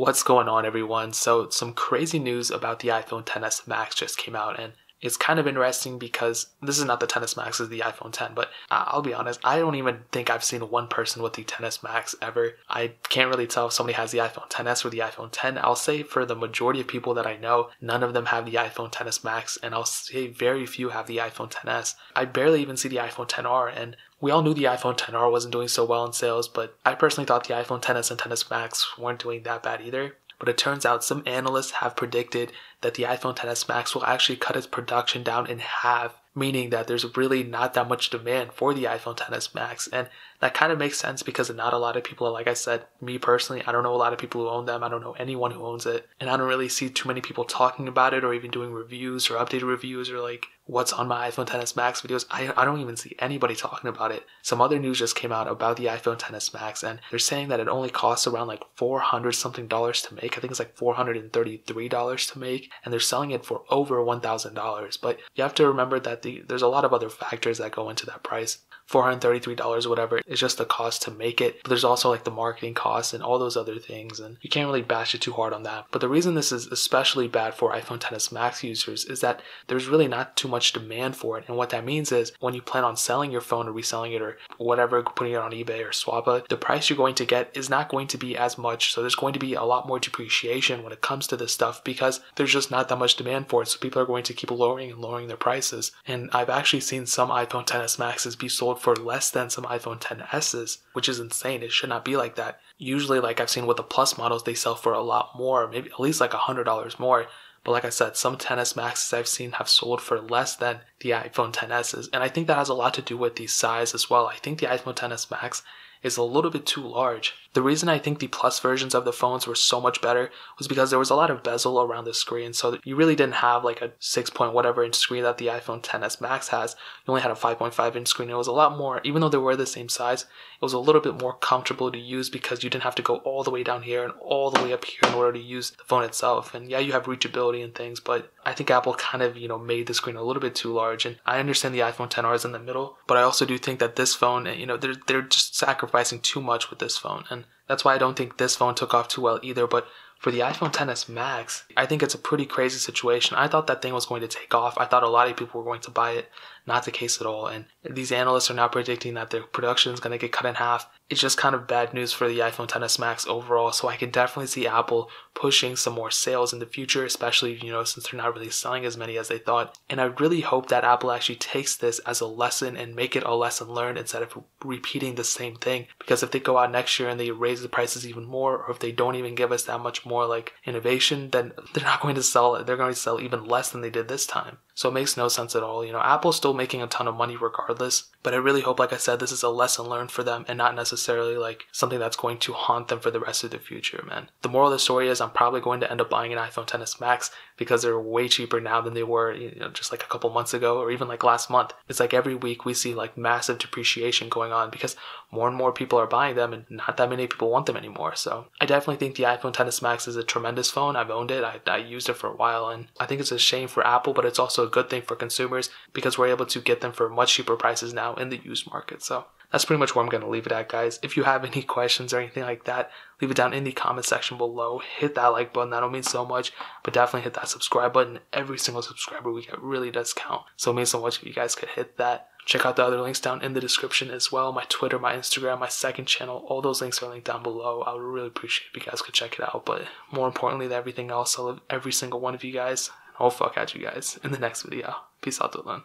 What's going on, everyone? So some crazy news about the iPhone XS Max just came out, and it's kind of interesting because this is not the XS Max, it's the iPhone X, but I'll be honest, I don't even think I've seen one person with the XS Max ever. I can't really tell if somebody has the iPhone XS or the iPhone X. I'll say for the majority of people that I know, none of them have the iPhone XS Max, and I'll say very few have the iPhone XS. I barely even see the iPhone XR, and we all knew the iPhone XR wasn't doing so well in sales, but I personally thought the iPhone XS and XS Max weren't doing that bad either. But it turns out some analysts have predicted that the iPhone XS Max will actually cut its production down in half, meaning that there's really not that much demand for the iPhone XS Max. And that kind of makes sense because not a lot of people, like I said, me personally, I don't know a lot of people who own them. I don't know anyone who owns it. And I don't really see too many people talking about it or even doing reviews or updated reviews or like what's on my iPhone XS Max videos. I don't even see anybody talking about it. Some other news just came out about the iPhone XS Max, and they're saying that it only costs around like $400 something to make. I think it's like $433 to make, and they're selling it for over $1,000. But you have to remember that there's a lot of other factors that go into that price. $433 or whatever is just the cost to make it, but there's also like the marketing costs and all those other things, and you can't really bash it too hard on that. But the reason this is especially bad for iPhone XS Max users is that there's really not too much demand for it. And what that means is when you plan on selling your phone or reselling it or whatever, putting it on eBay or Swappa, the price you're going to get is not going to be as much. So there's going to be a lot more depreciation when it comes to this stuff because there's just not that much demand for it. So people are going to keep lowering and lowering their prices. And I've actually seen some iPhone XS Maxes be sold for less than some iPhone XS's, which is insane. It should not be like that. Usually, like I've seen with the Plus models, they sell for a lot more, maybe at least like $100 more. But like I said, some XS Maxes I've seen have sold for less than the iPhone XS's. And I think that has a lot to do with the size as well. I think the iPhone XS Max is a little bit too large. The reason I think the Plus versions of the phones were so much better was because there was a lot of bezel around the screen, so that you really didn't have like a 6 point whatever inch screen that the iPhone XS Max has. You only had a 5.5 inch screen. It was a lot more, even though they were the same size, it was a little bit more comfortable to use because you didn't have to go all the way down here and all the way up here in order to use the phone itself. And yeah, you have reachability and things, but I think Apple kind of, made the screen a little bit too large. And I understand the iPhone XR is in the middle, but I also do think that this phone, they're just sacrificing too much with this phone. And that's why I don't think this phone took off too well either. But for the iPhone XS Max, I think it's a pretty crazy situation. I thought that thing was going to take off. I thought a lot of people were going to buy it. Not the case at all. And these analysts are now predicting that their production is going to get cut in half. It's just kind of bad news for the iPhone XS Max overall. So I can definitely see Apple pushing some more sales in the future, especially, since they're not really selling as many as they thought. And I really hope that Apple actually takes this as a lesson and make it a lesson learned instead of repeating the same thing. Because if they go out next year and they raise the prices even more, or if they don't even give us that much more like innovation, then they're not going to sell it. They're going to sell even less than they did this time. So it makes no sense at all. Apple's still making a ton of money regardless, but I really hope, like I said, this is a lesson learned for them and not necessarily like something that's going to haunt them for the rest of the future, man. The moral of the story is I'm probably going to end up buying an iPhone XS Max because they're way cheaper now than they were, just like a couple months ago or even like last month. It's like every week we see like massive depreciation going on because more and more people are buying them and not that many people want them anymore. So I definitely think the iPhone XS Max is a tremendous phone. I've owned it. I used it for a while, and I think it's a shame for Apple, but it's also a good thing for consumers because we're able to get them for much cheaper prices now in the used market. So that's pretty much where I'm going to leave it at, guys. If you have any questions or anything like that, leave it down in the comment section below. Hit that like button. That'll mean so much. But definitely hit that subscribe button. Every single subscriber we get really does count. So it means so much if you guys could hit that. Check out the other links down in the description as well. My Twitter, my Instagram, my second channel. All those links are linked down below. I would really appreciate if you guys could check it out. But more importantly than everything else, I love every single one of you guys. I'll fuck at you guys in the next video. Peace out, Dylan.